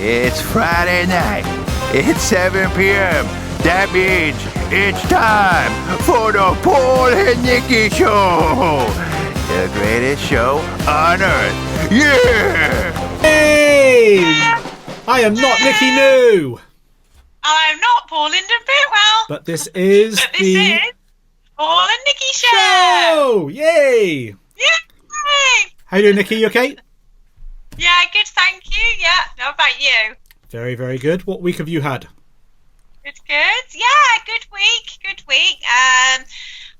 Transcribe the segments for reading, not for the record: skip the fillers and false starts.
It's Friday night. It's 7 p.m. That means it's time for the Paul Nicky Show. The greatest show on earth. Yeah! Hey! I am not Nicky New. I'm not Paul Lyndon Bitwell. But this is is Paul and Nicky Show. Yay! Yay! How you doing, Nicky? You okay? Yeah, good, thank you. Yeah, how about you? Very, very good. What week have you had? Good. Yeah, good week.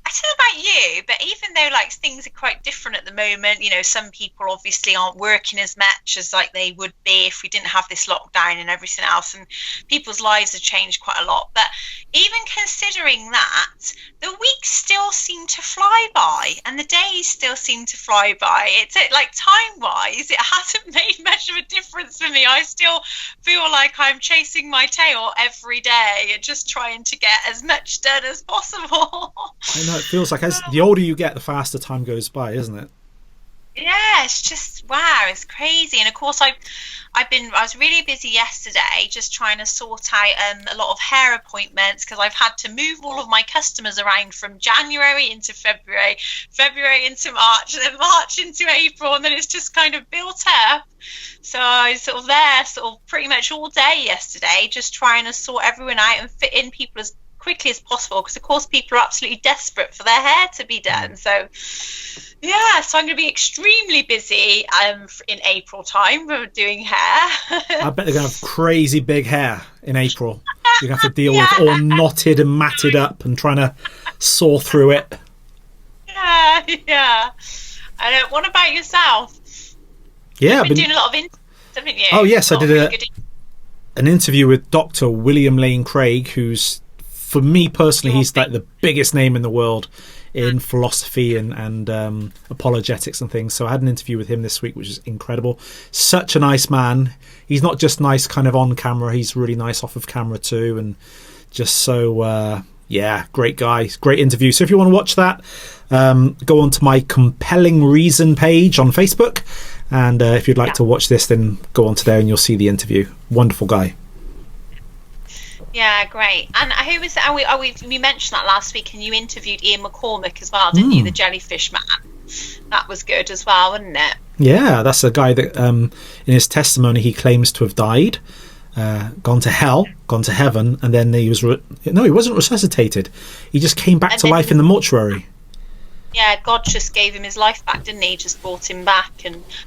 I don't know about you, but even though like things are quite different at the moment, you know, some people obviously aren't working as much as like they would be if we didn't have this lockdown and everything else, and people's lives have changed quite a lot. But even considering that, the weeks still seem to fly by and the days still seem to fly by. It's like time-wise, it hasn't made much of a difference for me. I still feel like I'm chasing my tail every day and just trying to get as much done as possible. I know, it feels like as the older you get, the faster time goes by, isn't it? Yeah, it's just wow, it's crazy. And of course, I was really busy yesterday, just trying to sort out a lot of hair appointments because I've had to move all of my customers around from January into February, February into March, and then March into April, and then it's just kind of built up. So I was sort of there, sort of pretty much all day yesterday, just trying to sort everyone out and fit in people as quickly as possible, because of course people are absolutely desperate for their hair to be done. So yeah, so I'm going to be extremely busy in April time doing hair. I bet they're going to have crazy big hair in April. You're going to have to deal with all knotted and matted up and trying to saw through it. Yeah. What about yourself? Yeah, You've been doing a lot of interviews, haven't you? Oh yes, I did an interview with Dr. William Lane Craig, who's, for me personally, he's like the biggest name in the world in philosophy and apologetics and things. So I had an interview with him this week, which is incredible. Such a nice man. He's not just nice kind of on camera, he's really nice off of camera too, and just so great guy. Great interview. So if you want to watch that, go on to my Compelling Reason page on Facebook, and if you'd like to watch this, then go on to there and you'll see the interview. Wonderful guy. Yeah, great. And who was that? We mentioned that last week, and you interviewed Ian McCormick as well, didn't you? The jellyfish man. That was good as well, wasn't it? Yeah, that's a guy that in his testimony he claims to have died, gone to hell, gone to heaven, and then he was he wasn't resuscitated. He just came back to life in the mortuary. Yeah, God just gave him his life back, didn't he? Just brought him back,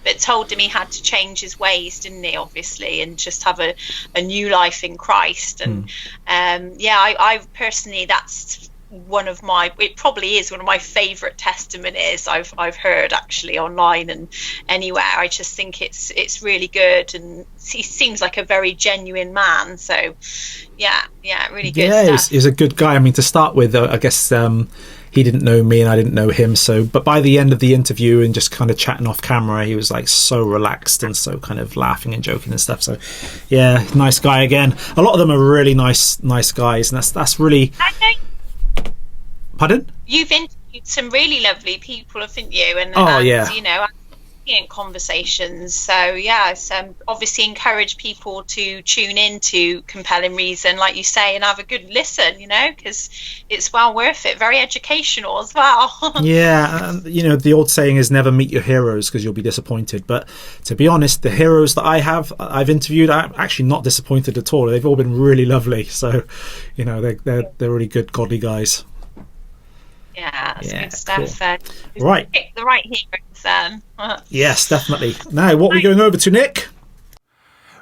but told him he had to change his ways, didn't he? Obviously, and just have a new life in Christ. And I personally, that's one of my. It probably is one of my favourite testimonies I've heard actually online and anywhere. I just think it's really good, and he seems like a very genuine man. So, yeah, really good. Yeah, he's a good guy. I mean, to start with, I guess. He didn't know me and I didn't know him, but by the end of the interview and just kind of chatting off camera, he was like so relaxed and so kind of laughing and joking and stuff. So yeah, nice guy again. A lot of them are really nice guys, and that's really. Pardon? You've interviewed some really lovely people, haven't you? And you know, in conversations. So yeah, obviously encourage people to tune in to Compelling Reason, like you say, and have a good listen, you know, because it's well worth it. Very educational as well. Yeah, you know, the old saying is never meet your heroes because you'll be disappointed. But to be honest, the heroes that I've interviewed, I'm actually not disappointed at all. They've all been really lovely. So, you know, they're really good, godly guys. Yeah, that's good stuff. Cool. Right. Pick the right heroes. Yes, definitely. Now, what are we going over to, Nick?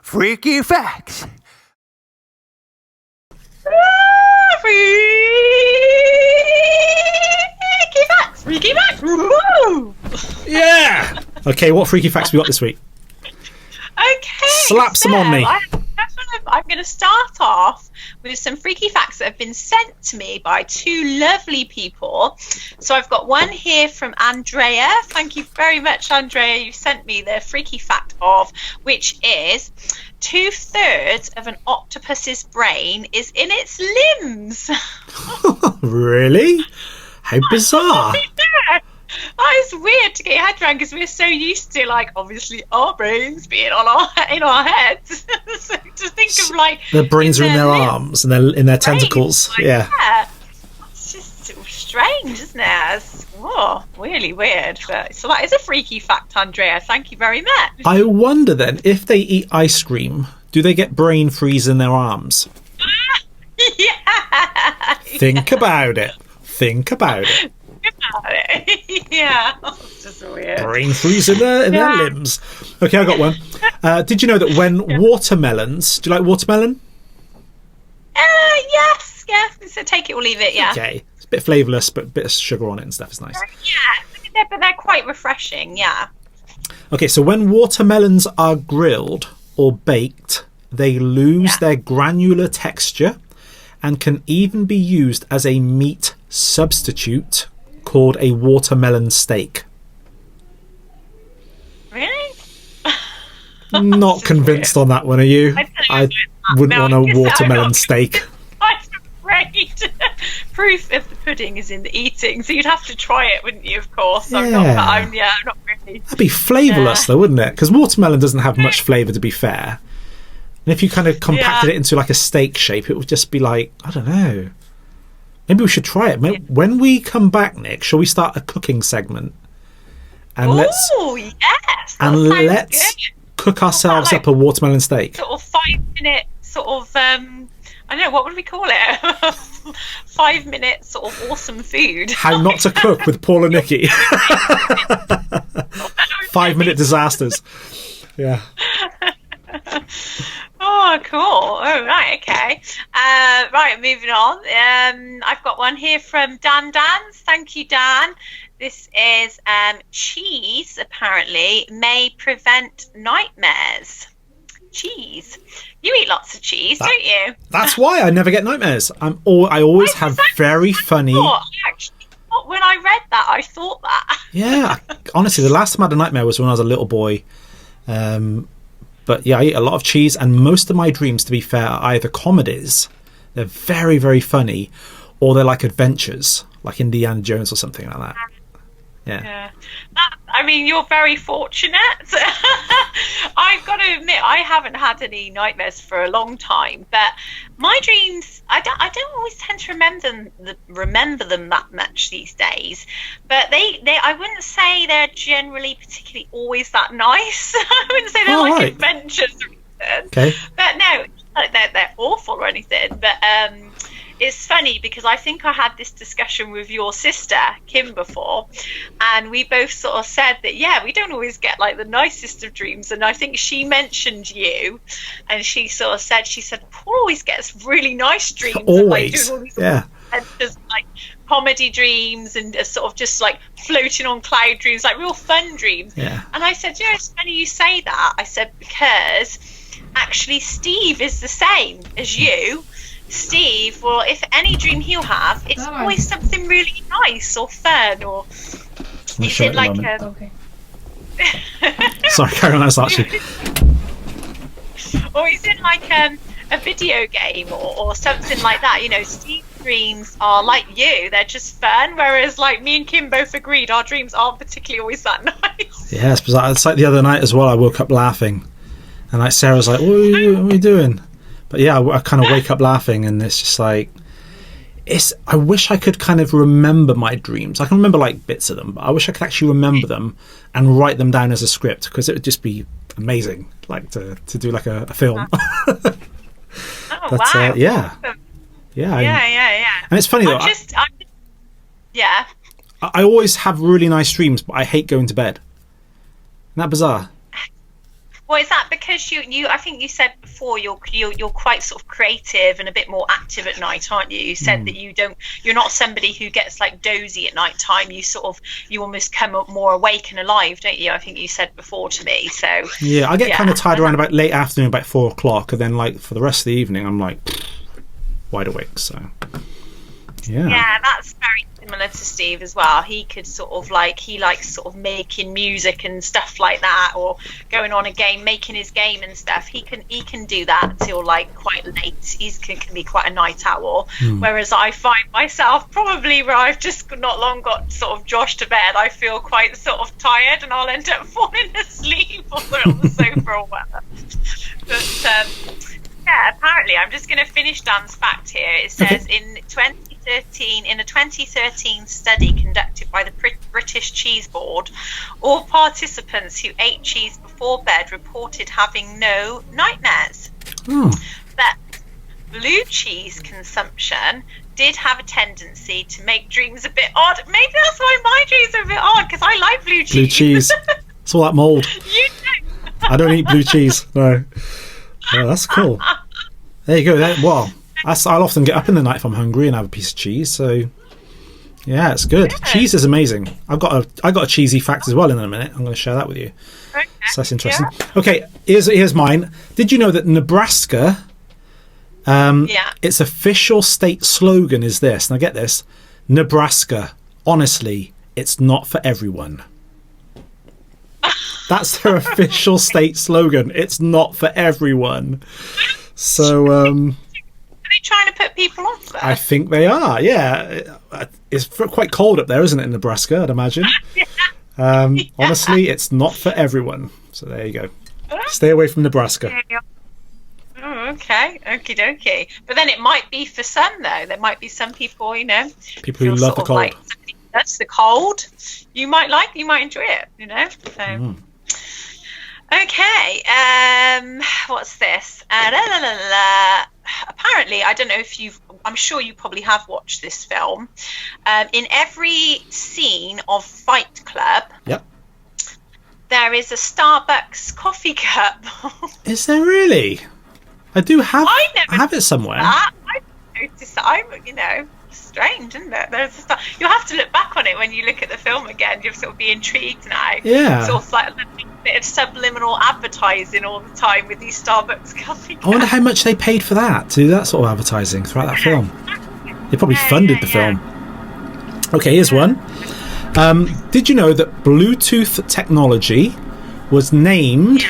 Freaky facts. Freaky facts. Woo! Yeah. Okay, what freaky facts we got this week? Okay. Slap some on me. I'm going to start off with some freaky facts that have been sent to me by two lovely people. So I've got one here from Andrea. Thank you very much, Andrea. You've sent me the freaky fact which is 2/3 of an octopus's brain is in its limbs. Really? How bizarre. It's weird to get your head around because we're so used to, like, obviously our brains being in our heads. So to think of, like, their brains are in their arms and in their tentacles. Like, yeah. It's just sort of strange, isn't it? It's, really weird. But so that is a freaky fact, Andrea. Thank you very much. I wonder then, if they eat ice cream, do they get brain freeze in their arms? Yeah. Think about it. Think about it. Yeah. It's just weird. Brain freeze in their limbs. Okay, I got one. Did you know that when watermelons... Do you like watermelon? Yes. Yeah. So take it or leave it, yeah. Okay. It's a bit flavourless, but a bit of sugar on it and stuff is nice. Yeah. But they're quite refreshing, yeah. Okay, so when watermelons are grilled or baked, they lose their granular texture and can even be used as a meat substitute called a watermelon steak. Really? Not convinced on that one, are you? I wouldn't want a watermelon steak. I'm afraid. Proof of the pudding is in the eating, so you'd have to try it, wouldn't you? Of course. I'm not really. That'd be flavourless, though, wouldn't it? Because watermelon doesn't have much flavour, to be fair. And if you kind of compacted it into like a steak shape, it would just be like, I don't know. Maybe we should try it. When we come back, Nick, shall we start a cooking segment? And let's cook ourselves up a watermelon steak. Sort of 5-minute sort of I don't know, what would we call it? 5 minutes sort of awesome food. How not to cook with Paul and Nicky. 5-minute disasters. Yeah. Oh, cool. Oh, right, okay. Right, moving on. I've got one here from Dan Dans. Thank you, Dan. This is cheese, apparently, may prevent nightmares. Cheese. You eat lots of cheese, don't you? That's why I never get nightmares. I always have very funny... When I read that, I thought that. Yeah, honestly, the last time I had a nightmare was when I was a little boy. But yeah, I eat a lot of cheese, and most of my dreams, to be fair, are either comedies, they're very, very funny, or they're like adventures, like Indiana Jones or something like that. Yeah. I mean, you're very fortunate. I've got to admit, I haven't had any nightmares for a long time, but my dreams, I don't always tend to remember them that much these days. But I wouldn't say they're generally particularly always that nice. I wouldn't say they're like adventures or anything. Okay. But no, they're awful or anything. But it's funny because I think I had this discussion with your sister, Kim, before, and we both sort of said that, we don't always get like the nicest of dreams. And I think she mentioned you, and she sort of said, Paul always gets really nice dreams. Always. And, like, doing all these adventures, like comedy dreams and sort of just like floating on cloud dreams, like real fun dreams. Yeah. And I said, it's funny you say that. I said, because actually Steve is the same as you. Steve, well, if any dream he'll have, it's always something really nice or fun, or is it like okay. Sorry, carry on. That's actually. Or is it like a video game or something like that? You know, Steve's dreams are like you; they're just fun. Whereas, like me and Kim both agreed, our dreams aren't particularly always that nice. Yeah, it's bizarre. It's like the other night as well. I woke up laughing, and like Sarah's like, "What are you doing?" But yeah, I kind of wake up laughing, and it's just like, I wish I could kind of remember my dreams. I can remember like bits of them, but I wish I could actually remember them and write them down as a script, because it would just be amazing, like to do like a film. Wow! Yeah. And it's funny though. I always have really nice dreams, but I hate going to bed. Isn't that bizarre? Well, is that because you? I think you said before you're quite sort of creative and a bit more active at night, aren't you? You said that you're not somebody who gets like dozy at night time. You almost come up more awake and alive, don't you? I think you said before to me. So yeah, I get kind of tired around about late afternoon, about 4 o'clock, and then like for the rest of the evening, I'm like wide awake. So Yeah, that's very similar to Steve as well. He could he likes sort of making music and stuff like that, or going on a game, making his game and stuff. He can do that till like quite late. He can be quite a night owl. Whereas I find myself probably where I've just not long got sort of Josh to bed, I feel quite sort of tired, and I'll end up falling asleep on the sofa or whatever. But yeah, apparently, I'm just going to finish Dan's fact here. It says in a 2013 study conducted by the British Cheese Board, all participants who ate cheese before bed reported having no nightmares. But blue cheese consumption did have a tendency to make dreams a bit odd. Maybe that's why my dreams are a bit odd, because I like blue cheese. Blue cheese. It's all that mould. You do. I don't eat blue cheese. No. Oh, that's cool. There you go. Well, I'll often get up in the night if I'm hungry and have a piece of cheese. So, yeah, it's good. Yeah. Cheese is amazing. I got a cheesy fact as well in a minute. I'm going to share that with you. Okay. So that's interesting. Yeah. Okay, here's mine. Did you know that Nebraska, its official state slogan is this? Now get this: Nebraska, honestly, it's not for everyone. That's their official state slogan. It's not for everyone. So, are they trying to put people off there? I think they are, yeah. It's quite cold up there, isn't it, in Nebraska, I'd imagine? Honestly, it's not for everyone. So there you go. Stay away from Nebraska. Oh, okay. Okie dokie. But then it might be for some, though. There might be some people, people who love the cold. That's the cold. You might enjoy it, So. Okay, what's this? Apparently, I don't know if I'm sure you probably have watched this film. In every scene of Fight Club, there is a Starbucks coffee cup. Is there really? I do have. I have it somewhere. I noticed that. Strange, isn't it? You'll have to look back on it when you look at the film again. You'll sort of be intrigued now. Yeah. Sort of like a bit of subliminal advertising all the time with these Starbucks coffee cups. I wonder how much they paid for that, to do that sort of advertising throughout that film. They probably funded the film. Okay, here's one. Did you know that Bluetooth technology was named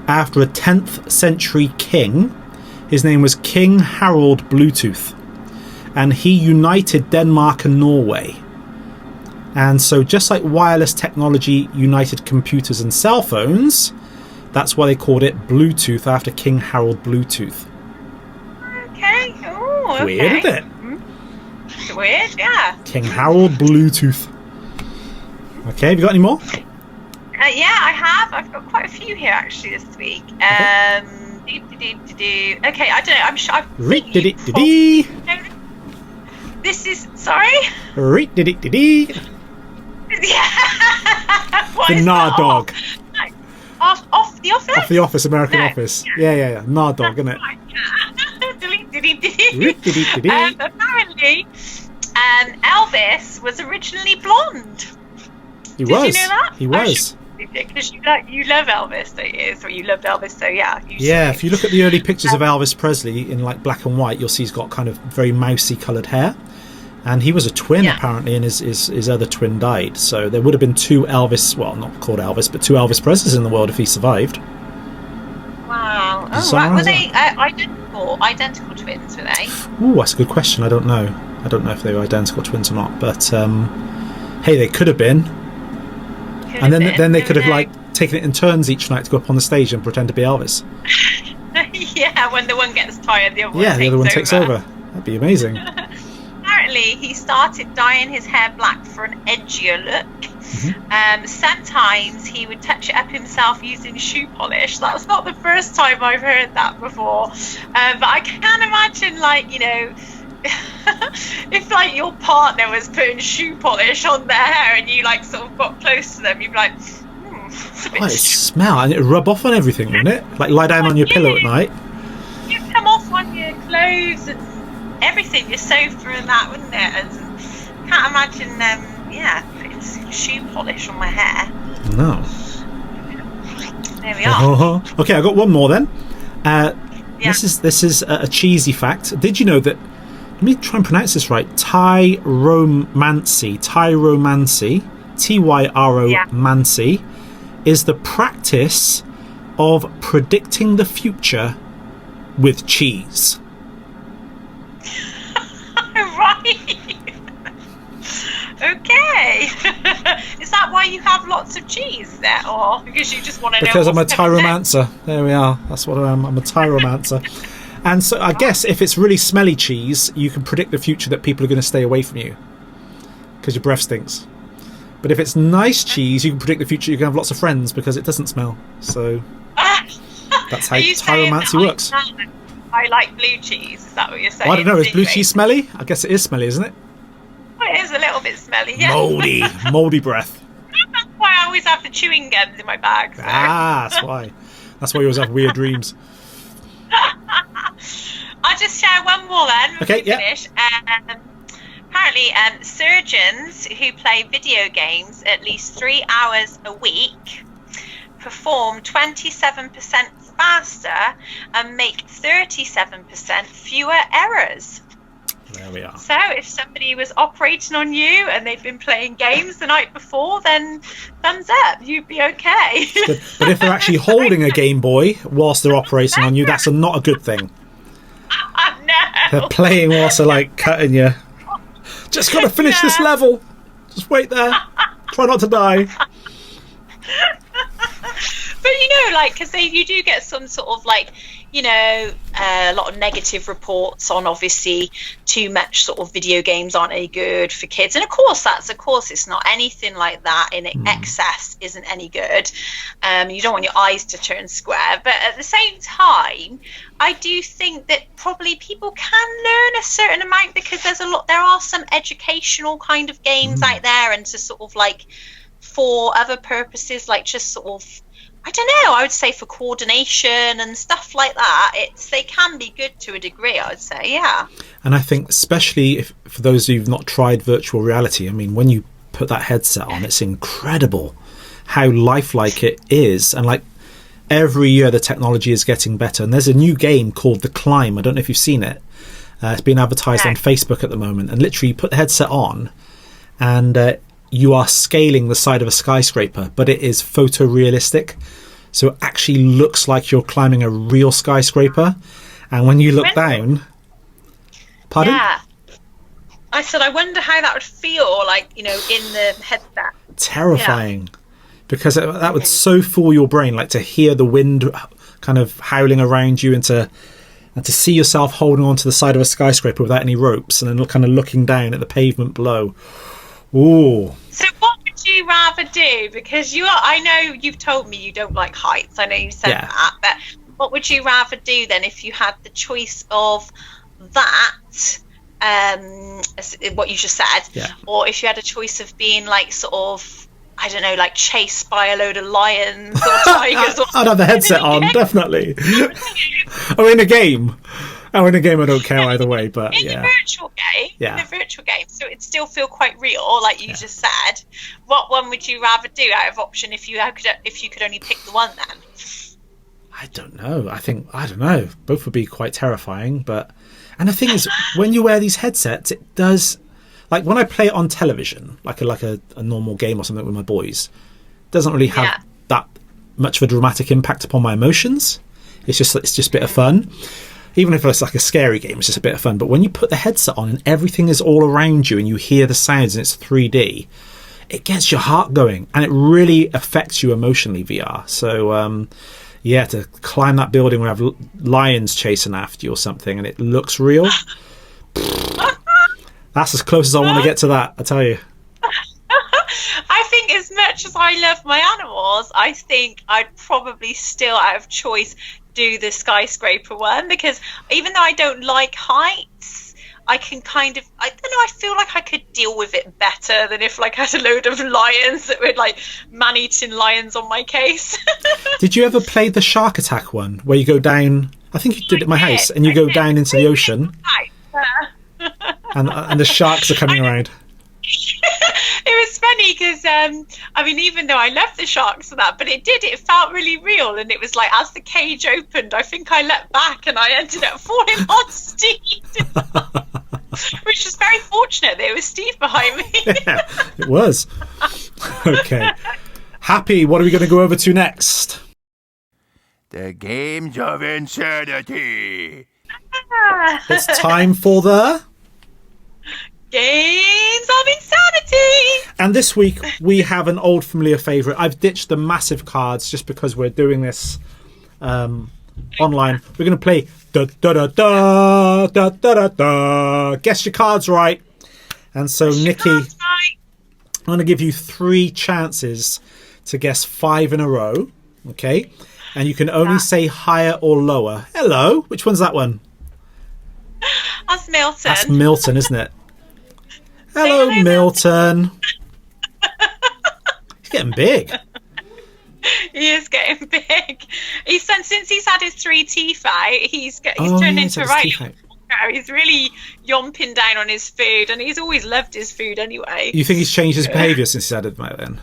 after a 10th century king? His name was King Harold Bluetooth. And he united Denmark and Norway. And so just like wireless technology united computers and cell phones, that's why they called it Bluetooth, after King Harold Bluetooth. Okay. Oh, okay. Weird, isn't it? Weird, yeah. King Harold Bluetooth. Okay, have you got any more? Yeah, I have. I've got quite a few here actually this week. Okay, I don't know. I'm sure This is sorry. The Nah Dog. Off the Office. Off the Office, American Office. Yeah. Nah Dog, isn't it? Apparently, Elvis was originally blonde. Did you know that? He was. Because you love Elvis, don't you? So you loved Elvis, so yeah. Yeah, if you look at the early pictures of Elvis Presley in like black and white, you'll see he's got kind of very mousy coloured hair. And he was a twin, apparently, and his other twin died. So there would have been two Elvis, well, not called Elvis, but two Elvis Presleys in the world if he survived. Wow. Oh, right. Were they identical twins, were they? Ooh, that's a good question. I don't know. I don't know if they were identical twins or not. But, hey, they could have been. And then they could have, like, taken it in turns each night to go up on the stage and pretend to be Elvis. Yeah, when the one gets tired, the other one takes over. That'd be amazing. Apparently, he started dyeing his hair black for an edgier look. Mm-hmm. Sometimes he would touch it up himself using shoe polish. That's not the first time I've heard that before. But I can imagine, like, if like your partner was putting shoe polish on their hair and you like sort of got close to them, you'd be like, it's a bit it'd smell, and it'd rub off on everything, wouldn't it? Like lie down on your pillow at night. You'd come off on your clothes and everything, your sofa and that, wouldn't it? And can't imagine putting shoe polish on my hair. No. There we are. Okay, I got one more then. This is a cheesy fact. Did you know that let me try and pronounce this right. Tyromancy, Tyromancy, is the practice of predicting the future with cheese. Right. Okay. Is that why you have lots of cheese there, or because you just want to know? Because I'm a tyromancer. There we are. That's what I am. I'm a tyromancer. And so I guess if it's really smelly cheese, you can predict the future that people are going to stay away from you because your breath stinks. But if it's nice cheese, you can predict the future you can have lots of friends because it doesn't smell. So that's how tyromancy works. I like blue cheese. Is that what you're saying? Well, I don't know. Is blue cheese smelly? I guess it is smelly, isn't it? Well, it is a little bit smelly, yeah. Mouldy breath. That's why I always have the chewing gums in my bag. So. That's why. That's why you always have weird dreams. I'll just share one more then. Okay, yeah. Finish. Apparently, surgeons who play video games at least 3 hours a week perform 27% faster and make 37% fewer errors. There we are. So if somebody was operating on you and they've been playing games the night before, then thumbs up, you'd be okay. But if they're actually holding a Game Boy whilst they're operating on you, that's not a good thing. No. They're playing whilst they're like cutting you. Just gotta finish this level. Just wait there. Try not to die. But because you do get some sort of a lot of negative reports on obviously too much sort of video games aren't any good for kids, and of course it's not anything like that in excess isn't any good. You don't want your eyes to turn square, but at the same time I do think that probably people can learn a certain amount because there are some educational kind of games out there, and to sort of for other purposes, just sort of, I don't know, I would say for coordination and stuff like that, they can be good to a degree, I would say, yeah. And I think especially for those who've not tried virtual reality, I mean, when you put that headset on, it's incredible how lifelike it is. And every year the technology is getting better. And there's a new game called The Climb. I don't know if you've seen it. It's being advertised on Facebook at the moment. And literally you put the headset on and you are scaling the side of a skyscraper, but it is photorealistic. So it actually looks like you're climbing a real skyscraper. And when you look down... Pardon? Yeah. I said, I wonder how that would feel, in the headset. Terrifying. Yeah. Because that would so fool your brain, to hear the wind kind of howling around you and to see yourself holding onto the side of a skyscraper without any ropes and then kind of looking down at the pavement below. Ooh. So what would you rather do? Because I know you've told me you don't like heights. I know you said that. But what would you rather do then if you had the choice of that, what you just said, or if you had a choice of being sort of, I don't know, chased by a load of lions or tigers? I'd have the headset on, definitely. In a game. In a game I don't care either way, but in a virtual game, so it'd still feel quite real, like you just said. What one would you rather do out of option if you could only pick the one then? I don't know. I don't know. Both would be quite terrifying, and the thing is, when you wear these headsets, it does, when I play it on television, like a normal game or something with my boys, it doesn't really have that much of a dramatic impact upon my emotions. It's just a bit of fun. Even if it's a scary game, it's just a bit of fun. But when you put the headset on and everything is all around you and you hear the sounds and it's 3D, it gets your heart going and it really affects you emotionally, VR. So, to climb that building where you have lions chasing after you or something and it looks real, that's as close as I want to get to that, I tell you. I think as much as I love my animals, I think I'd probably still, out of choice, do the skyscraper one, because even though I don't like heights, I can kind of, I don't know, I feel like I could deal with it better than if I had a load of lions that were man-eating lions on my case. Did you ever play the shark attack one where you go down, I think you did it at my house, and you go down into the ocean and the sharks are coming around? It was funny because even though I love the sharks and that, but it felt really real, and it was as the cage opened, I think I leapt back and I ended up falling on Steve. Which was very fortunate there was Steve behind me. Yeah, it was. Okay. Happy, what are we going to go over to next? The games of insanity. It's time for the... Games of Insanity. And this week we have an old familiar favourite. I've ditched the massive cards just because we're doing this online. We're going to play guess your cards right. And so Nikki, I'm going to give you 3 chances to guess 5 in a row. Okay, and you can only say higher or lower. Hello, which one's that one? That's Milton. That's Milton, isn't it? Hello, Milton. He's getting big. He is getting big. Since he's had his 3 teeth out, he's turned into a right. He's really yomping down on his food, and he's always loved his food anyway. You think he's changed his behaviour since he's had it then?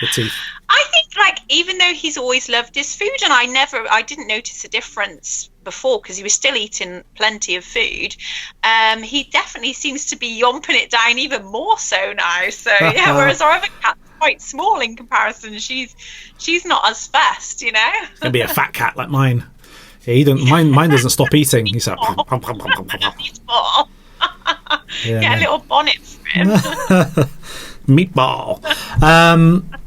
The teeth. I think, like, even though he's always loved his food, and I didn't notice a difference before because he was still eating plenty of food, he definitely seems to be yomping it down even more so now. So yeah, whereas our other cat's quite small in comparison, she's not as fast, you know. It's gonna be a fat cat like mine. Yeah, he don't. Mine doesn't stop eating. He's like, Get a little bonnet for him. Meatball.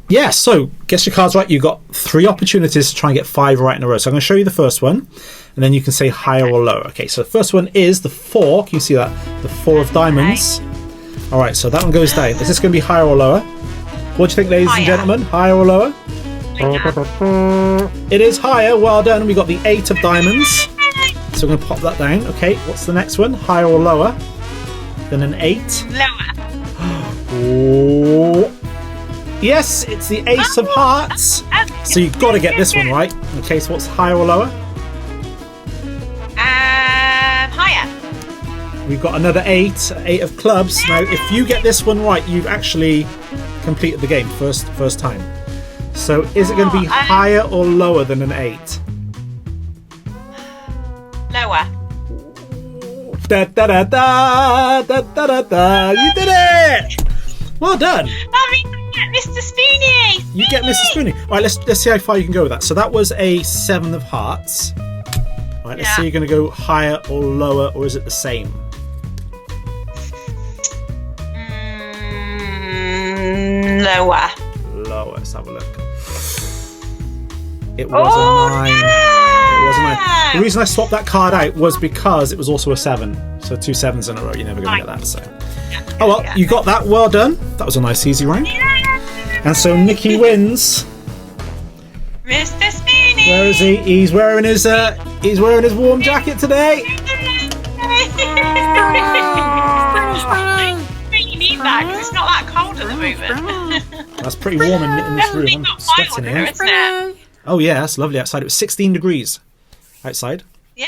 Yeah, so guess your cards right. You've got 3 opportunities to try and get 5 right in a row. So I'm going to show you the first one, and then you can say higher or lower. Okay, so the first one is the 4. Can you see that? The 4 of diamonds. All right, so that one goes down. Is this going to be higher or lower? What do you think, ladies and gentlemen? Higher or lower? It is higher. Well done. We got the 8 of diamonds. So we're going to pop that down. Okay, what's the next one? Higher or lower than an 8? Lower. Oh. Yes, it's the Ace of Hearts. So you've got to get this one right. Okay, so what's higher or lower? Higher. We've got another 8 of clubs. Now, if you get this one right, you've actually completed the game first time. So is it going to be higher or lower than an 8? Lower. Da da da da da da da da! You did it! Well done. That means I get Mr. Spoony. You get Mr. Spoony. All right, let's see how far you can go with that. So that was a 7 of hearts. All right, let's see. You're going to go higher or lower, or is it the same? Lower. Lower. Let's have a look. It was a 9. Yeah! It was a 9. The reason I swapped that card out was because it was also a 7. So 2 7s in a row. You're never going to get that. So. Oh well, you got that. Well done. That was a nice easy round. And so Nikki wins. Mr. Spoony. Where is he? He's wearing his warm jacket today. Really need that because it's not that cold at the moment. That's pretty warm in this room. I'm sweating here. Oh yeah, that's lovely outside. It was 16 degrees outside. Yeah.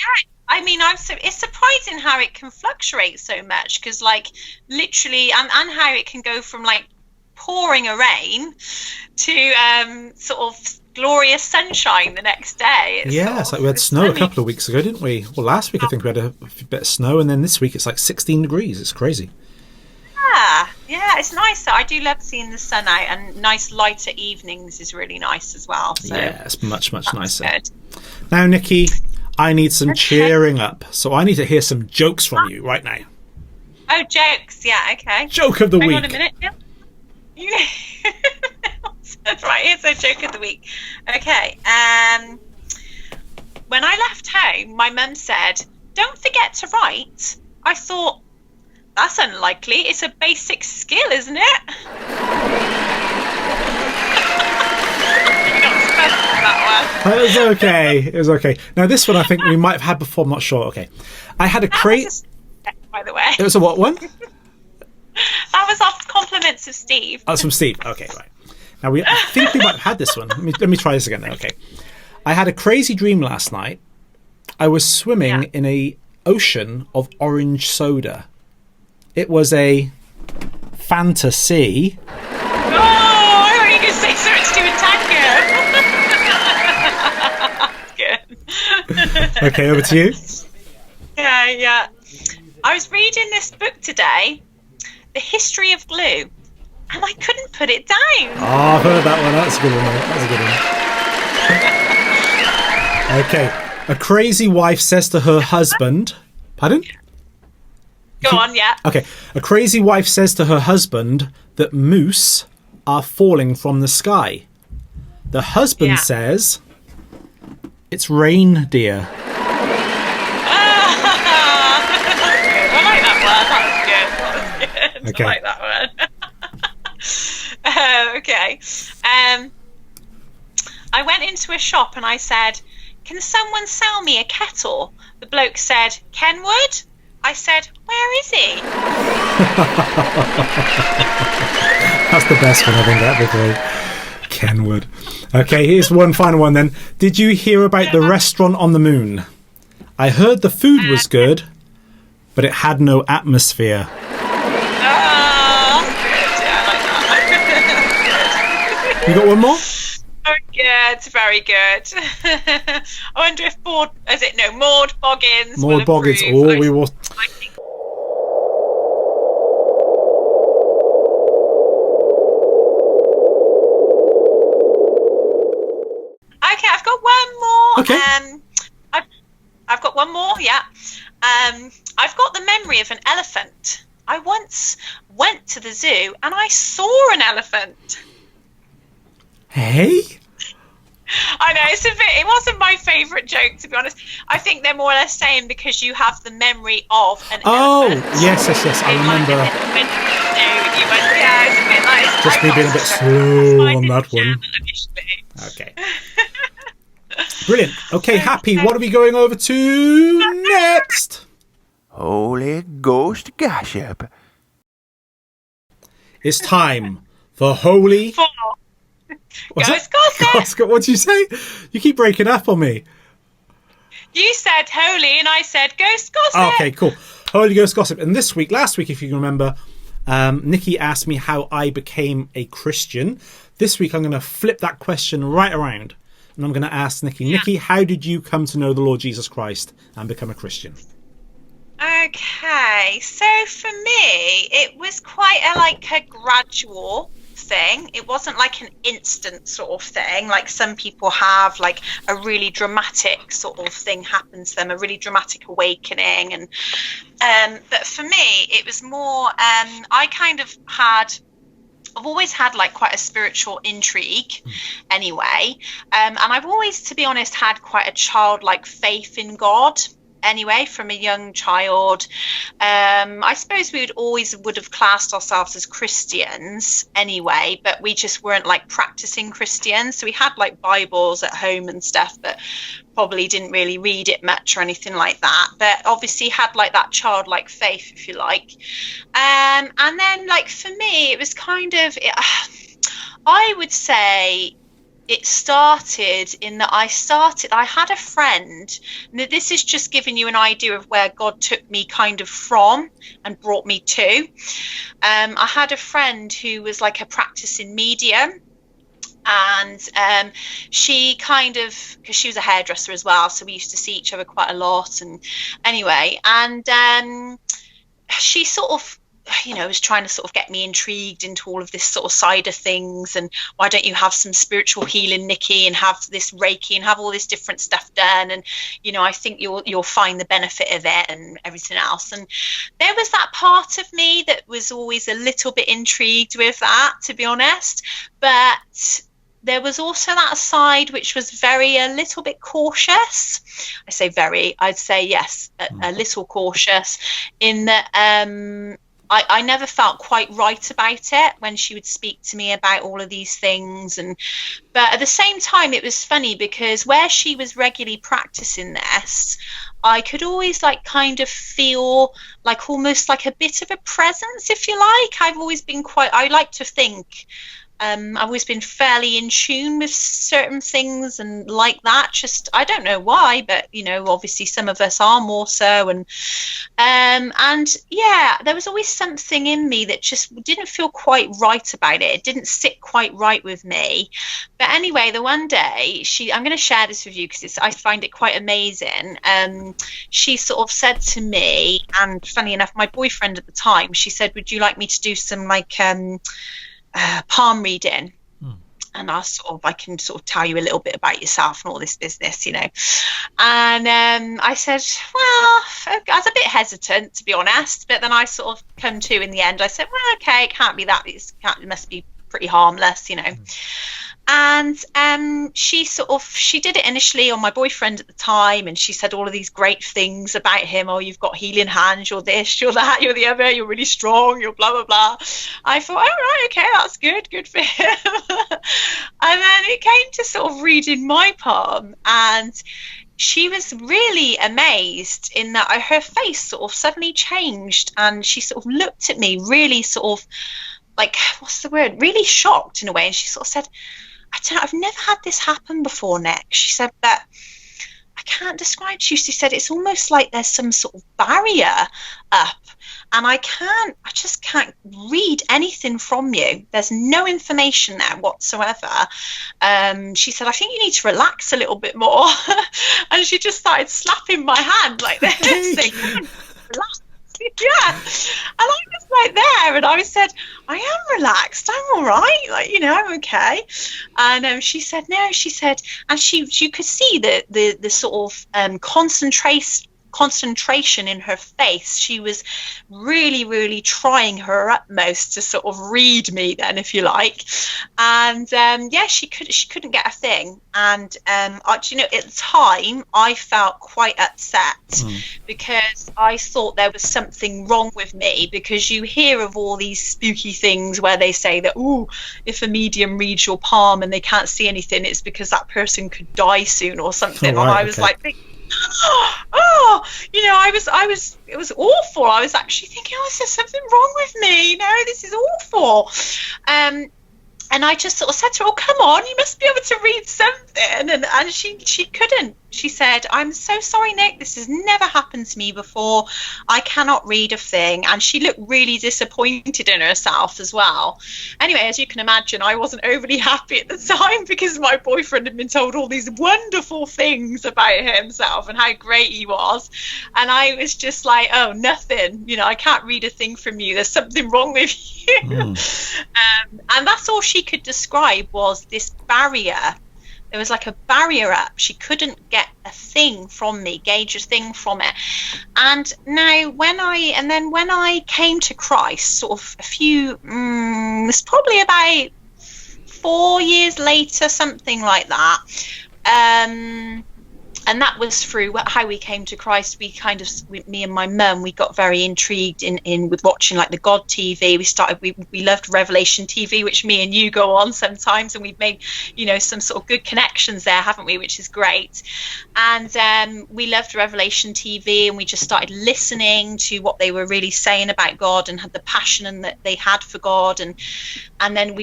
I mean, it's surprising how it can fluctuate so much because, like, literally, and how it can go from, like, pouring a rain to sort of glorious sunshine the next day. It's like we had snow a couple of weeks ago, didn't we? Well, last week I think we had a bit of snow, and then this week it's like 16 degrees. It's crazy. Yeah, it's nice. I do love seeing the sun out, and nice lighter evenings is really nice as well. So yeah, it's much nicer. Good. Now, Nikki, I need some cheering up, so I need to hear some jokes from you right now. Oh, jokes. Yeah, okay. Joke of the week. Hang on a minute. Right, here's a joke of the week. Okay. When I left home, my mum said, "Don't forget to write." I thought, that's unlikely. It's a basic skill, isn't it? It was okay. It was okay. Now this one I think we might have had before. I'm not sure. Okay, I had a crate. By the way, it was a what one? That was off compliments of Steve. That's from Steve. Okay, right. Now I think we might have had this one. Let me try this again. Then. Okay, I had a crazy dream last night. I was swimming in a ocean of orange soda. It was a fantasy. Oh, I thought you could say something to do with Tango. Okay, over to you. Yeah. I was reading this book today, The History of Glue, and I couldn't put it down. Oh, I've heard that one. That's a good one, mate. That's a good one. Okay. A crazy wife says to her husband... Pardon? Go on, yeah. Okay. A crazy wife says to her husband that moose are falling from the sky. The husband says, it's reindeer. I like that one. That was good. Okay. I like that one. Okay. I went into a shop and I said, can someone sell me a kettle? The bloke said, Kenwood? I said, where is he? That's the best one I think ever, before. Kenwood. Okay, here's one final one then. Did you hear about the restaurant on the moon? I heard the food was good, but it had no atmosphere. Oh, good. Yeah, I like that. You got one more? Very good, very good. I wonder if Maud Boggins. Maud Boggins. Approve. Oh, we will. I think. Okay, I've got one more. Okay. I've got one more. Yeah. I've got the memory of an elephant. I once went to the zoo and I saw an elephant. Hey? I know it wasn't my favourite joke, to be honest. I think they're more or less saying because you have the memory of an elephant. Yes, I remember. You went, yeah, it's a bit like... Just me being a bit slow on that one. Okay. Brilliant. Okay, Happy, what are we going over to next? Holy Ghost gossip. It's time for Holy... Ghost gossip. What did you say? You keep breaking up on me. You said holy and I said ghost gossip. Okay, cool. Holy Ghost gossip. And last week, if you can remember, Nikki asked me how I became a Christian. This week, I'm going to flip that question right around. And I'm going to ask Nikki, Nikki, how did you come to know the Lord Jesus Christ and become a Christian? Okay, so for me, it was quite a gradual thing. It wasn't like an instant sort of thing like some people have, like a really dramatic sort of thing happens to them, a really dramatic awakening. And but for me it was more I've always had like quite a spiritual intrigue anyway, and I've always, to be honest, had quite a childlike faith in God anyway from a young child. I suppose we would have classed ourselves as Christians anyway, but we just weren't like practicing Christians. So we had like Bibles at home and stuff, but probably didn't really read it much or anything like that. But obviously had like that childlike faith, if you like. And then like for me, it was kind of, I would say, it started in that I had a friend. Now, this is just giving you an idea of where God took me kind of from and brought me to. I had a friend who was like a practicing medium. And she kind of, because she was a hairdresser as well, so we used to see each other quite a lot. And anyway, and she sort of, was trying to sort of get me intrigued into all of this sort of side of things. And why don't you have some spiritual healing, Nikki, and have this Reiki and have all this different stuff done? And, I think you'll find the benefit of it and everything else. And there was that part of me that was always a little bit intrigued with that, to be honest. But there was also that side which was a little bit cautious. I say very, I'd say yes, a little cautious in that I never felt quite right about it when she would speak to me about all of these things. But at the same time, it was funny because where she was regularly practicing this, I could always like kind of feel like almost like a bit of a presence, if you like. I've always been I like to think I've always been fairly in tune with certain things and like that. Just, I don't know why, but obviously some of us are more so. And yeah, there was always something in me that just didn't feel quite right about it. It didn't sit quite right with me. But anyway, the one day I'm going to share this with you because I find it quite amazing. She sort of said to me, and funny enough, my boyfriend at the time, she said, would you like me to do some like palm reading? And I can sort of tell you a little bit about yourself and all this business, And I said, well, I was a bit hesitant, to be honest. But then I sort of come to in the end. I said, well, okay, it can't be that. It must be pretty harmless, And she did it initially on my boyfriend at the time, and she said all of these great things about him. Oh, you've got healing hands, you're this, you're that, you're the other, you're really strong, you're blah, blah, blah. I thought, oh, right, okay, that's good for him. And then it came to sort of reading my palm, and she was really amazed in that her face sort of suddenly changed, and she sort of looked at me really sort of like, what's the word, really shocked in a way. And she sort of said, I've never had this happen before, Nick. She said that I can't describe to you. She said it's almost like there's some sort of barrier up, and I just can't read anything from you. There's no information there whatsoever. She said, I think you need to relax a little bit more. And she just started slapping my hand like this, saying, relax. Yeah, and I was like there, and I said, I am relaxed, I'm all right, like, I'm okay. And she said, no, she said, and you could see the sort of concentration in her face. She was really, really trying her utmost to sort of read me then, if you like. And yeah, she couldn't get a thing. And at the time I felt quite upset because I thought there was something wrong with me, because you hear of all these spooky things where they say that, if a medium reads your palm and they can't see anything, it's because that person could die soon or something. Oh, right, and I was like, it was awful. I was actually thinking, is there something wrong with me? This is awful. And I just sort of said to her, come on, you must be able to read something. And she couldn't. She said, I'm so sorry, Nick, this has never happened to me before. I cannot read a thing. And she looked really disappointed in herself as well. Anyway, as you can imagine, I wasn't overly happy at the time because my boyfriend had been told all these wonderful things about himself and how great he was. And I was just like, oh, nothing. I can't read a thing from you. There's something wrong with you. And that's all she could describe was this barrier. There was like a barrier up. She couldn't get a thing from me, gauge a thing from it. And now when I came to Christ, sort of it's probably about 4 years later, something like that. And that was through how we came to Christ. Me and my mum, we got very intrigued with watching like the God TV. We loved Revelation TV, which me and you go on sometimes, and we've made, some sort of good connections there, haven't we? Which is great. And we loved Revelation TV, and we just started listening to what they were really saying about God and had the passion that they had for God. And then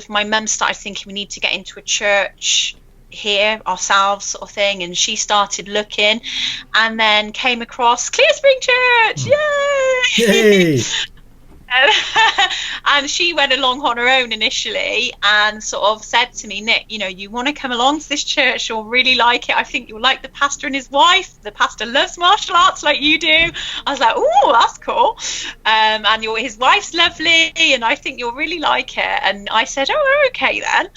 my mum started thinking we need to get into a church here ourselves, sort of thing, and she started looking and then came across Clear Spring Church. Yay! And she went along on her own initially and sort of said to me, Nick, you want to come along to this church, you'll really like it. I think you'll like the pastor and his wife. The pastor loves martial arts like you do. I was like, oh, that's cool. And his wife's lovely, and I think you'll really like it. And I said, oh, okay then.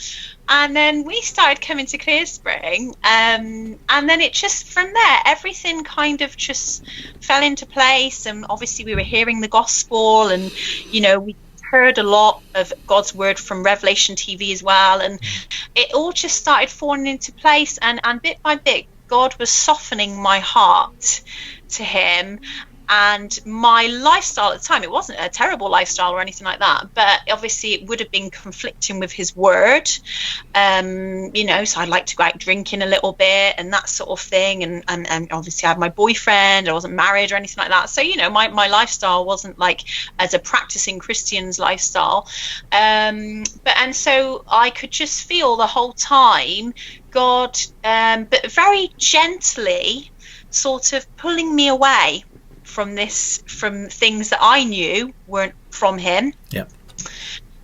And then we started coming to Clear Spring, and then it just, from there, everything kind of just fell into place. And obviously we were hearing the gospel, and, we heard a lot of God's word from Revelation TV as well. And it all just started falling into place. And bit by bit, God was softening my heart to him. And my lifestyle at the time, it wasn't a terrible lifestyle or anything like that, but obviously it would have been conflicting with his word. You know, so I'd like to go out drinking a little bit and that sort of thing. And obviously I had my boyfriend, I wasn't married or anything like that. So, you know, my lifestyle wasn't like as a practicing Christian's lifestyle. And so I could just feel the whole time God, but very gently sort of pulling me away from things that I knew weren't from him. Yeah.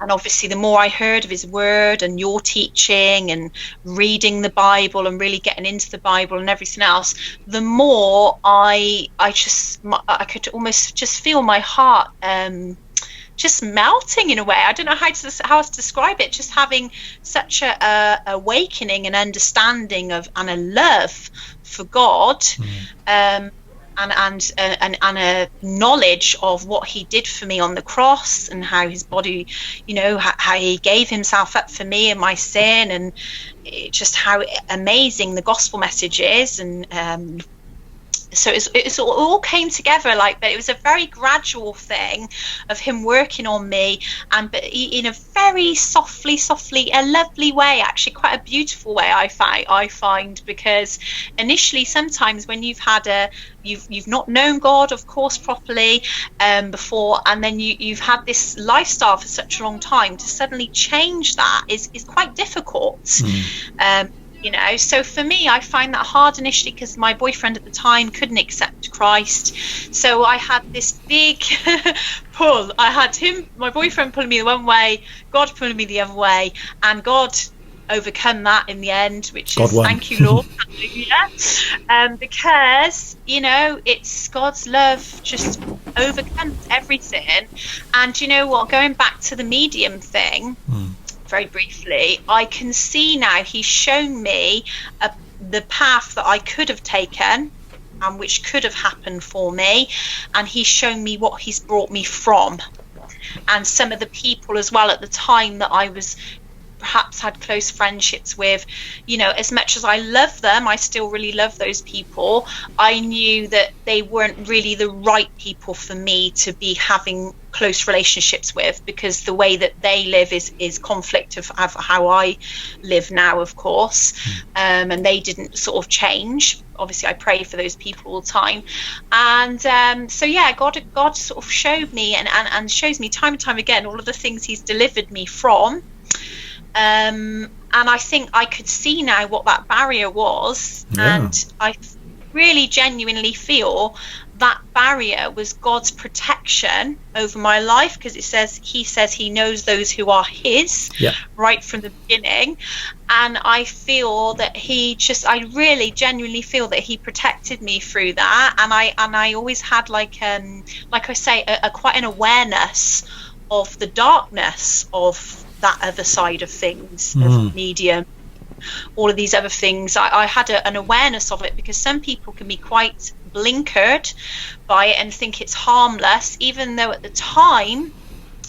And obviously the more I heard of his word and your teaching and reading the Bible and really getting into the Bible and everything else, the more I could almost just feel my heart just melting in a way. I don't know how else to describe it. Just having such a awakening and understanding of and a love for God, and a knowledge of what he did for me on the cross and how his body, you know, how he gave himself up for me and my sin, and just how amazing the gospel message is. And so it all came together but it was a very gradual thing of him working on me, but in a very softly, a lovely way, actually quite a beautiful way. I find because initially sometimes when you've had you've not known God, of course, properly before, and then you've had this lifestyle for such a long time, to suddenly change that is quite difficult. You know, so for me, I find that hard initially because my boyfriend at the time couldn't accept Christ. So I had this big pull. I had my boyfriend pulling me the one way, God pulling me the other way, and God overcome that in the end, which is thank you, Lord. Because, you know, it's God's love just overcomes everything. And you know what, going back to the medium thing, very briefly, I can see now he's shown me the path that I could have taken and which could have happened for me, and he's shown me what he's brought me from, and some of the people as well at the time that I was perhaps had close friendships with. You know, as much as I love them, I still really love those people. I knew that they weren't really the right people for me to be having close relationships with, because the way that they live is conflict of how I live now, of course. And they didn't sort of change. Obviously I pray for those people all the time, and so yeah, God sort of showed me and shows me time and time again all of the things he's delivered me from. And I think I could see now what that barrier was. And I really genuinely feel that barrier was God's protection over my life, because he says he knows those who are his, right from the beginning. And I feel that I really genuinely feel that he protected me through that. And I always had like I say, quite an awareness of the darkness of that other side of things, of medium, all of these other things. I had an awareness of it, because some people can be quite blinkered by it and think it's harmless, even though at the time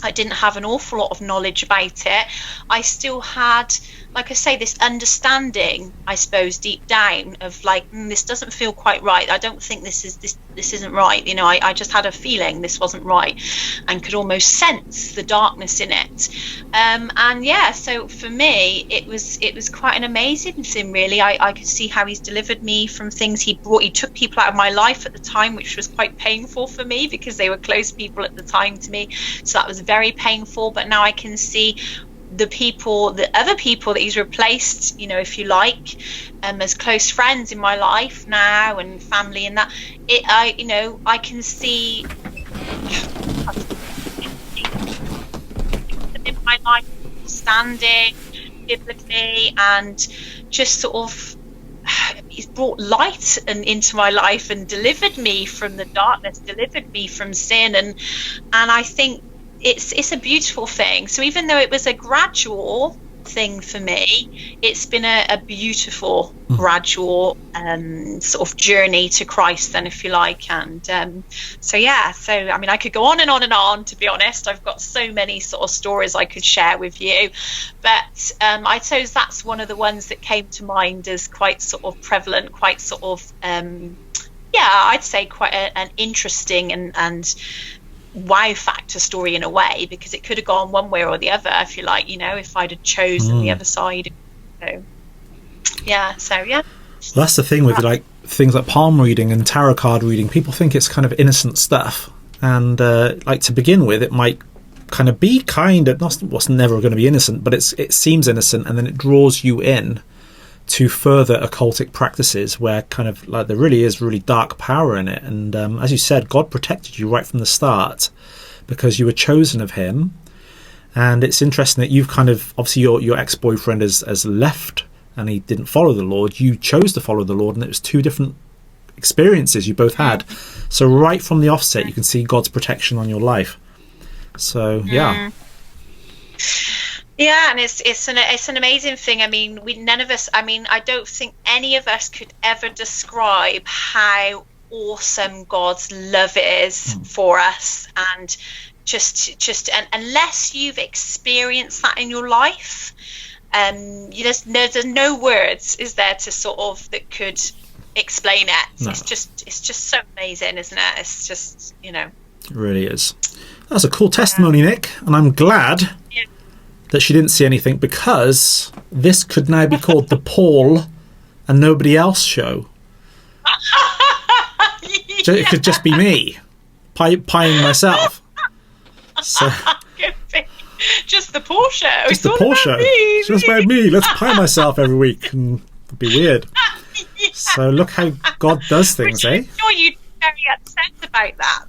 I didn't have an awful lot of knowledge about it. I still had, like I say, this understanding, I suppose, deep down of like, this doesn't feel quite right. I don't think this isn't right. You know, I just had a feeling this wasn't right, and could almost sense the darkness in it. And yeah, so for me, it was quite an amazing thing, really. I could see how he's delivered me from things. He took people out of my life at the time, which was quite painful for me, because they were close people at the time to me. So that was very painful. But now I can see the other people that he's replaced, you know, if you like, as close friends in my life now, and family, and that I can see in my life standing biblically, and just sort of he's brought light into my life and delivered me from the darkness, delivered me from sin, and I think it's a beautiful thing. So even though it was a gradual thing for me, it's been a beautiful gradual sort of journey to Christ then, if you like. And so I mean, I could go on and on and on, to be honest. I've got so many sort of stories I could share with you, but I suppose that's one of the ones that came to mind as quite sort of prevalent, quite sort of I'd say quite an interesting and wow factor story in a way, because it could have gone one way or the other, if you like, if I'd have chosen the other side. So yeah. Well, that's the thing with like things like palm reading and tarot card reading. People think it's kind of innocent stuff, and like to begin with, it might kind of be what's never going to be innocent, but it seems innocent, and then it draws you in to further occultic practices where kind of like there really is really dark power in it. And as you said, God protected you right from the start because you were chosen of him. And it's interesting that you've kind of, obviously your ex-boyfriend has left and he didn't follow the Lord. You chose to follow the Lord, and it was two different experiences you both had. So right from the offset, you can see God's protection on your life. So yeah. Yeah, and it's an amazing thing. I mean, none of us. I mean, I don't think any of us could ever describe how awesome God's love is for us, and just unless you've experienced that in your life, there's no words, is there, to sort of that could explain it. No. It's just so amazing, isn't it? It's just It really is. That's a cool testimony, Nick, and I'm glad that she didn't see anything, because this could now be called the Paul and Nobody Else show. It could just be me pieing myself. So just the Paul show. Just the Paul show. It's just about me. Let's pie myself every week, and it'd be weird. So look how God does things, eh? I'm sure you'd be very upset about that.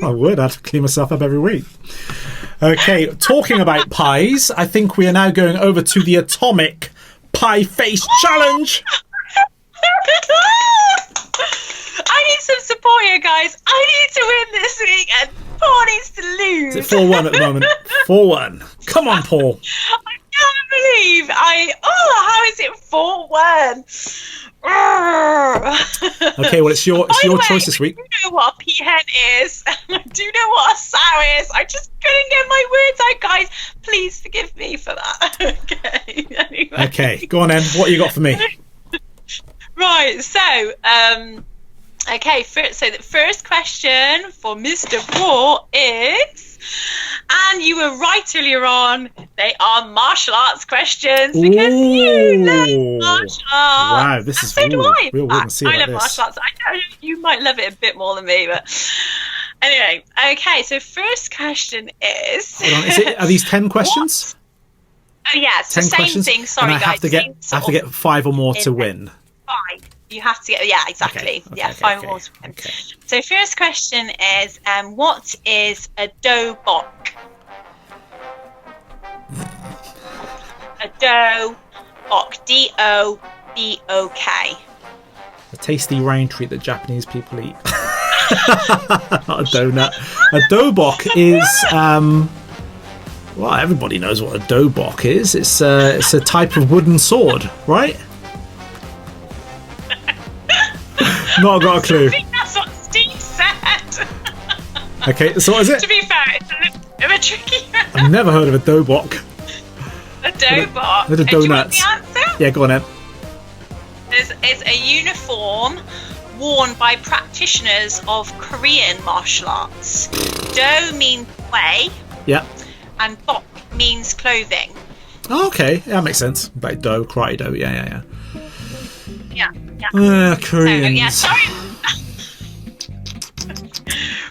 I would. I'd have to clean myself up every week. Okay, talking about pies, I think we are now going over to the Atomic Pie Face Challenge. I need some support here, guys. I need to win this week, and Paul needs to lose. Is it 4-1 at the moment? 4-1. Come on, Paul. I can't believe how is it 4-1? Okay, well, it's your choice this week. I do know what a peahen is. I do know what a sow is. I just couldn't get my words out, guys. Please forgive me for that. Okay. Anyway. Okay, go on then. What you got for me? Right. So, okay. So the first question for Mr. Paul is, and you were right earlier on, they are martial arts questions, because you love martial arts. Wow, this is so do I. We wouldn't see I love this. martial arts. I know you might love it a bit more than me, but anyway. Okay, so first question is. Hold on, are these 10 questions? Oh yeah, it's 10 the same questions? thing. Sorry, and I have guys. I have to get 5 or more to win. 5. You have to get, yeah, exactly. Okay, 5 or more to win. Okay. So first question is, what is a dough bok? A dough bok. D-O-B-O-K. A tasty round treat that Japanese people eat. Not a donut. A dough bok is well, everybody knows what a dough bok is. It's a type of wooden sword, right? Not got a clue. I think that's what Steve said. Okay, so what is it? To be fair, it's a little bit of a tricky one. I've never heard of a dough bok. A dough bok. With the Do you want donuts. the answer? Yeah, go on then. Is a uniform worn by practitioners of Korean martial arts. Do means way. Yeah. And bok means clothing. Oh, okay, yeah, that makes sense. Like dough, karate dough. Yeah. Koreans. So, sorry.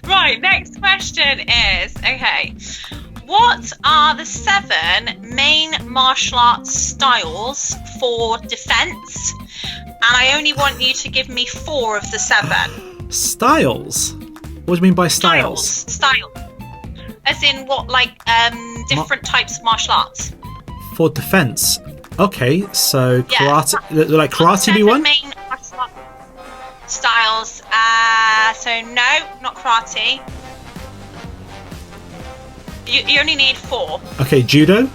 Right, next question is, okay, what are the 7 main martial arts styles for defense? And I only want you to give me 4 of the 7. Styles? What do you mean by styles? Styles. As in what, like, different types of martial arts? For defense. Okay, so karate, like karate be one? Main martial arts styles. So no, not karate. You only need 4. Okay, judo?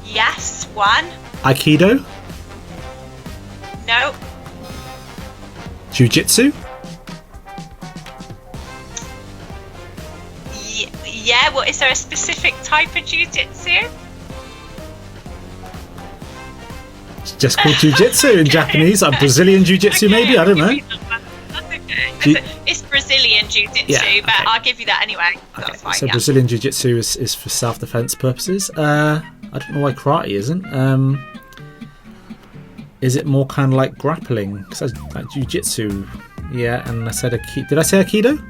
Yes, 1. Aikido? No. Jiu-Jitsu? Yeah, well, is there a specific type of jiu-jitsu? just called Jiu-Jitsu in Japanese. Brazilian Jiu-Jitsu, maybe? I don't know. That's okay. It's Brazilian Jiu-Jitsu, but I'll give you that anyway. Okay. That's fine, So Brazilian Jiu-Jitsu is for self-defense purposes. I don't know why karate isn't. Is it more kind of like grappling? Because like Jiu-Jitsu, yeah. And I said did I say Aikido?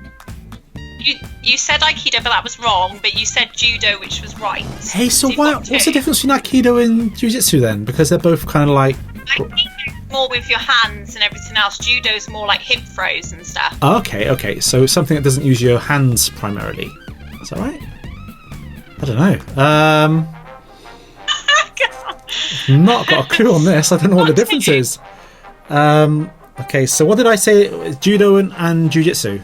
You said Aikido, but that was wrong. But you said Judo, which was right. Hey, so you've why? got What's the two. difference between Aikido and Jiu-Jitsu then? Because they're both kind of like. Aikido's more with your hands and everything else. Judo's more like hip throws and stuff. Okay. So something that doesn't use your hands primarily. Is that right? I don't know. Not got a clue on this. I don't know what the difference is. Okay, so what did I say? Judo and Jiu-Jitsu?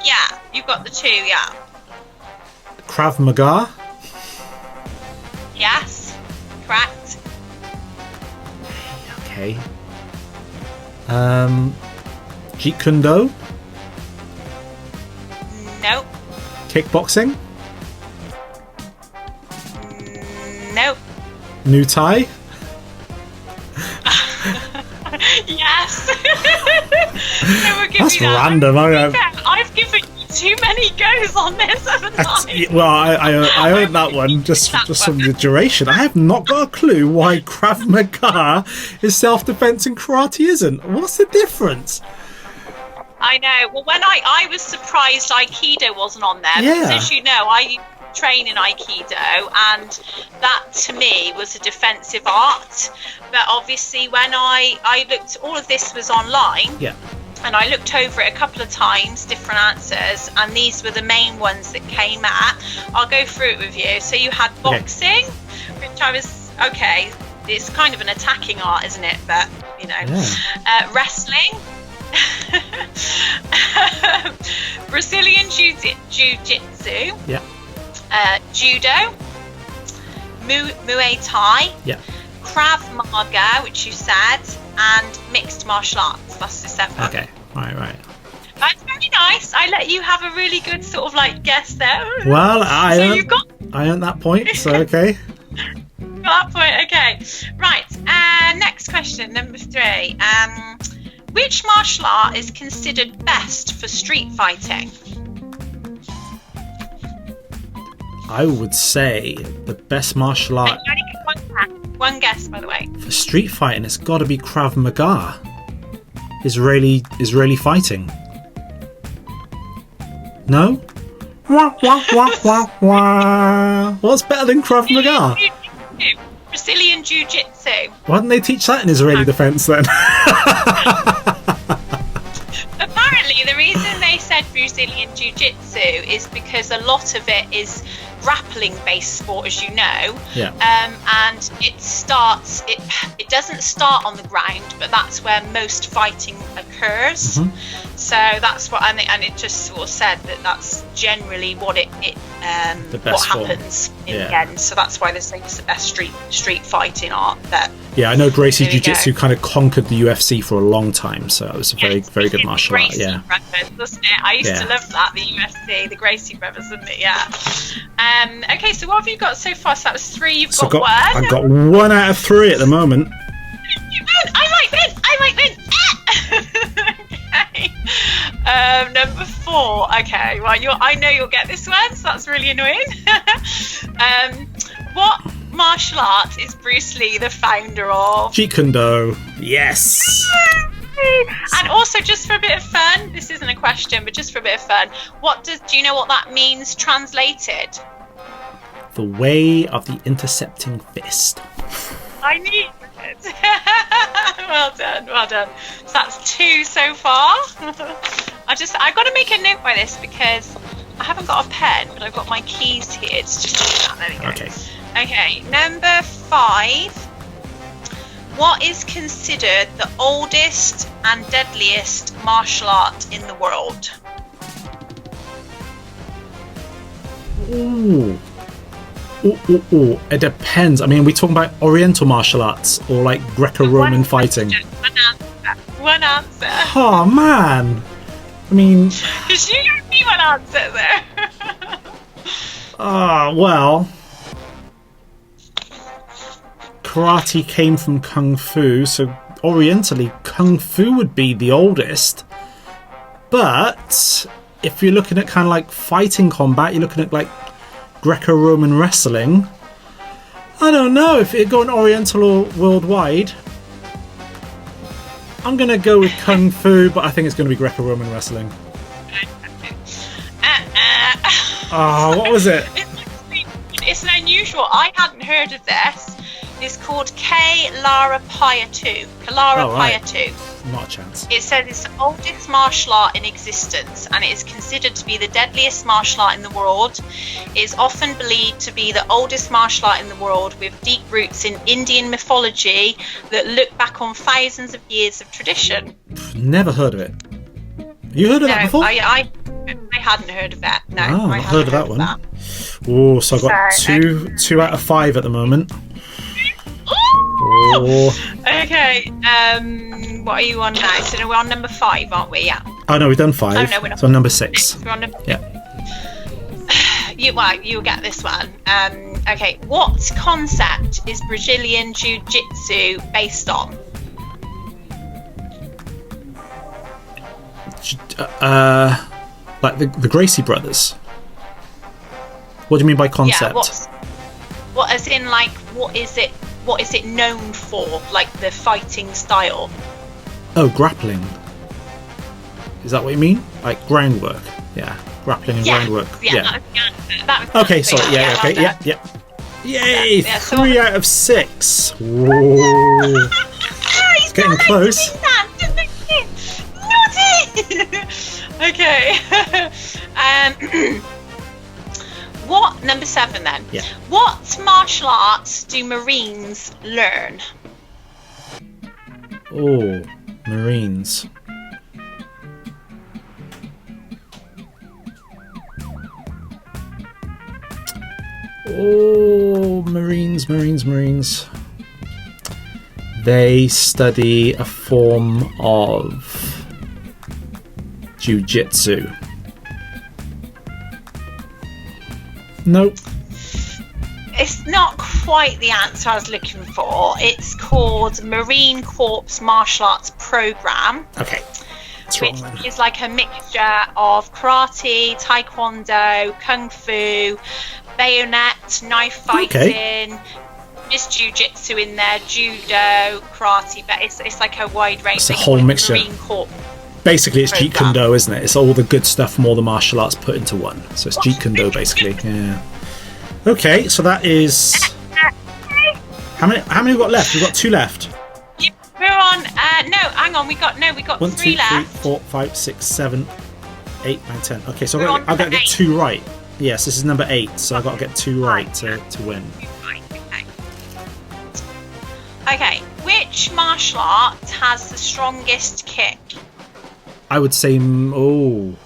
Yeah, you've got the two, yeah. Krav Maga? Yes, correct. Okay. Chicando? Nope. Kickboxing? Nope. Muay Thai? Yes. No, we'll give That's you that. random. I've given you too many goes on this, haven't I? Well, I heard that one just from the duration. I have not got a clue why Krav Maga is self-defense and karate isn't. What's the difference? I know. Well, when I was surprised Aikido wasn't on there. Yeah. Because as you know, I train in Aikido, and that to me was a defensive art. But obviously when I looked, all of this was online. Yeah. And I looked over it a couple of times, different answers, and these were the main ones that came at. I'll go through it with you. So you had boxing, which I was, okay, it's kind of an attacking art, isn't it? But, you know, wrestling, Brazilian Jiu-Jitsu, Judo, Muay Thai, Krav Maga, which you said, and mixed martial arts. That's the 7. Okay, right. That's very nice. I let you have a really good sort of like guess there. Well, I earned that point, so okay. Got that point, okay. Right, next question, number 3. Which martial art is considered best for street fighting? I would say the best martial art And you only get one guess, by the way. for street fighting, it's got to be Krav Maga. Israeli fighting. No? What's better than Krav Maga? Brazilian Jiu-Jitsu. Why didn't they teach that in Israeli defense then? Apparently, the reason they said Brazilian Jiu-Jitsu is because a lot of it is grappling-based sport, as you know. Yeah. And it doesn't start on the ground, but that's where most fighting occurs. Mm-hmm. So that's what, and it just sort of said that that's generally what what happens in the end. So that's why they say it's the best street fighting art. But yeah, I know Gracie Jiu-Jitsu kind of conquered the UFC for a long time, so it was a very good martial art. Yeah. Brothers, wasn't it? I used to love that, the UFC, the Gracie brothers, wasn't it? Yeah. Okay, so what have you got so far? So that was 3. You've got 1. I've got 1 out of 3 at the moment. You win. I might win. Okay. Number 4. Okay, right. I know you'll get this one, so that's really annoying. What martial art is Bruce Lee the founder of? Chicando. Yes. And also, just for a bit of fun, this isn't a question, but just for a bit of fun, do you know what that means translated? The way of the intercepting fist. I knew it. Well done. So that's 2 so far. I've got to make a note by this because I haven't got a pen, but I've got my keys here. It's just that. There we go. Okay, number 5. What is considered the oldest and deadliest martial art in the world? Ooh. It depends. I mean, are we talking about Oriental martial arts or like Greco-Roman fighting? One answer. Oh man. I mean, because you gave me one answer there. well, karate came from kung fu, so orientally, kung fu would be the oldest. But if you're looking at kind of like fighting combat, you're looking at like Greco-Roman wrestling. I don't know if you're going oriental or worldwide. I'm going to go with kung fu, but I think it's going to be Greco-Roman wrestling. Oh, what was it? It's an unusual. I hadn't heard of this. It's called Lara Paya 2. Kalara Paya 2. Not a chance. It says it's the oldest martial art in existence, and it is considered to be the deadliest martial art in the world. It is often believed to be the oldest martial art in the world, with deep roots in Indian mythology that look back on thousands of years of tradition. Never heard of it. You heard of that before? I hadn't heard of that. No, I hadn't heard of that one. Oh, so I've got two out of 5 at the moment. Oh. Okay. What are you on now? So we're on number 5, aren't we? Yeah. Oh no, we've done 5. Oh no, we're not. So number 6. We're on number. Yeah. You'll get this one. Okay. What concept is Brazilian Jiu-Jitsu based on? Like the Gracie brothers. What do you mean by concept? Yeah, what as in like what is it known for, like the fighting style? Oh, grappling. Is that what you mean? Like groundwork? Yeah, grappling and groundwork. Yeah. That was okay, sorry. Yeah. Okay. Yeah. Yay! 3 out of 6. Whoa. It's getting close. Okay. What, number 7 then? Yeah. What martial arts do Marines learn? Oh, Marines. Oh, Marines. They study a form of Jiu-Jitsu. Nope. It's not quite the answer I was looking for. It's called Marine Corps Martial Arts Program. Okay. Which is like a mixture of karate, taekwondo, kung fu, bayonet, knife fighting, just jiu-jitsu in there, judo, karate, but it's like a wide range. It's a whole mixture. Marine Corps. Basically, it's Chicando, isn't it? It's all the good stuff from all the martial arts put into one. So it's Chicando, basically. Yeah. Okay, so that is. How many we got left? We've got 2 left. We're on. No, hang on. We got 1, 3 2, left. 3, 4, 5, 6, 7, 8, 9, 10. Okay, so I've got to get 2 right. Yes, this is number 8, so I've got to get 2 right to win. Okay, which martial art has the strongest kick? I would say. Oh,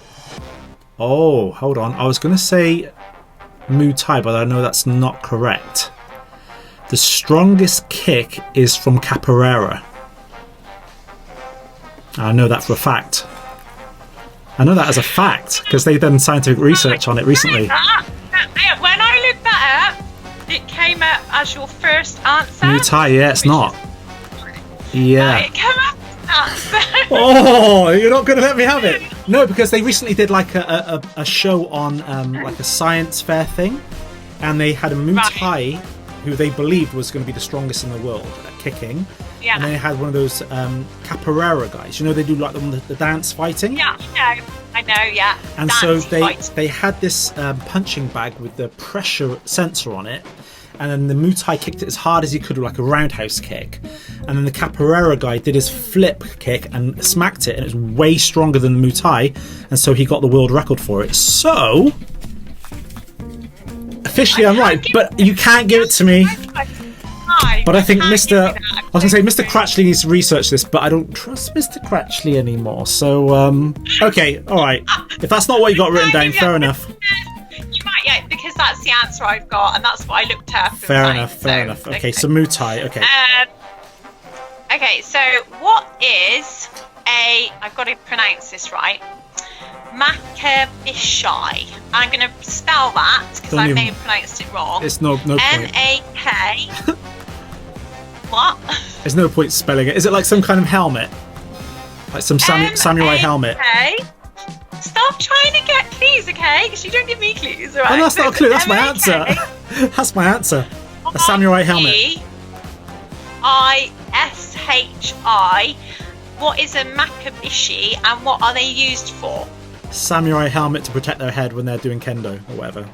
hold on. I was going to say Muay Thai, but I know that's not correct. The strongest kick is from Capoeira. I know that for a fact. I know that as a fact because they've done scientific research on it recently. When I looked that up, it came up as your first answer. Muay Thai, yeah, it's not. Yeah. It came up as that. Oh, you're not going to let me have it? No, because they recently did like a show on like a science fair thing, and they had a Muay Thai who they believed was going to be the strongest in the world at kicking. Yeah. And they had one of those capoeira guys. You know, they do like the dance fighting. Yeah, I know, yeah. And dance so they had this punching bag with the pressure sensor on it. And then the Muay Thai kicked it as hard as he could, like a roundhouse kick. And then the Capoeira guy did his flip kick and smacked it, and it was way stronger than the Muay Thai, and so he got the world record for it. So, officially I'm right, but you can't give it to me. But I think I was going to say Mr. Cratchley needs to research this, but I don't trust Mr. Cratchley anymore. So, okay, all right. If that's not what you got written down, fair enough. Yeah, because that's the answer I've got, and that's what I looked up. Fair enough. Okay, so Muay Thai. Okay. Okay, so what is I've got to pronounce this right. Makabishai. I'm going to spell that because I may have pronounced it wrong. It's no point. M-A-K. What? There's no point spelling it. Is it like some kind of helmet? Like some samurai helmet? Okay. Stop trying to get clues, okay? Because you don't give me clues, all right? Oh, that's not a clue. That's my answer. That's my answer. A samurai helmet. I-S-H-I. What is a makibishi and what are they used for? Samurai helmet to protect their head when they're doing kendo or whatever.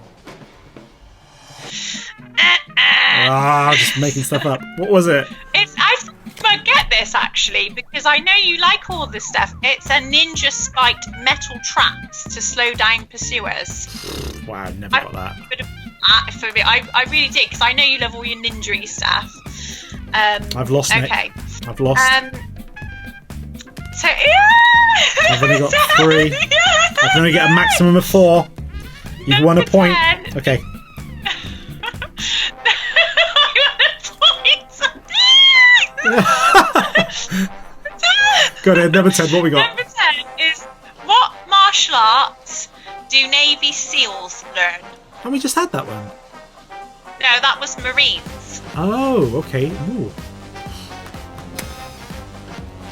Just making stuff up. What was it? I forget this actually because I know you like all this stuff. It's a ninja spiked metal traps to slow down pursuers. Wow, never got that. I really did because I know you love all your ninja-y stuff. I've lost, Nick. Okay. I've lost. So I've only got 3. I can only get a maximum of 4. You've won a point. 10. Okay. Got it. Number 10. What we got? Number 10 is what martial arts do Navy SEALs learn? And we just had that one. No, that was Marines. Oh, okay. Ooh.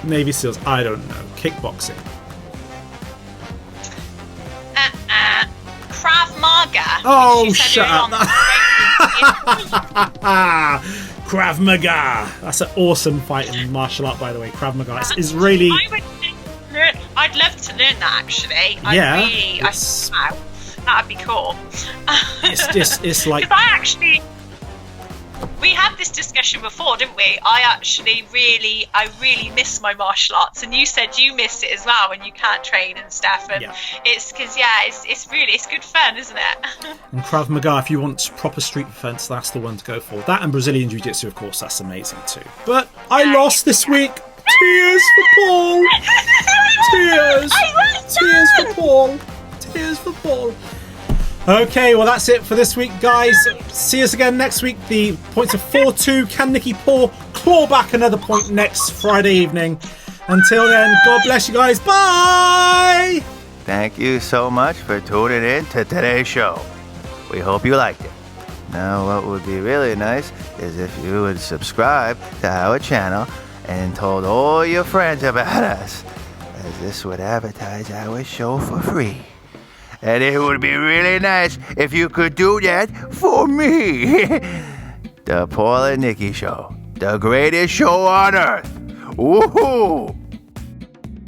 Navy SEALs. I don't know. Kickboxing. Krav Maga. Oh, shut up. Krav Maga. That's an awesome fighting martial art, by the way. Krav Maga is really. I'd love to learn that actually. That'd be cool. It's like. We had this discussion before, didn't we? I really miss my martial arts, and you said you miss it as well when you can't train and stuff. And it's because it's good fun, isn't it? And Krav Maga, if you want proper street defense, that's the one to go for. That and Brazilian Jiu-Jitsu, of course, that's amazing too. But I lost this week. Tears for Paul. Tears. Tears for Paul. Tears for Paul. Okay, well that's it for this week, guys. See us again next week. The points are 4-2. Can Nicky Paul claw back another point next Friday evening? Until then, God bless you guys. Bye! Thank you so much for tuning in to today's show. We hope you liked it. Now, what would be really nice is if you would subscribe to our channel and told all your friends about us, as this would advertise our show for free. And it would be really nice if you could do that for me. The Paul and Nicky Show. The greatest show on earth. Woohoo!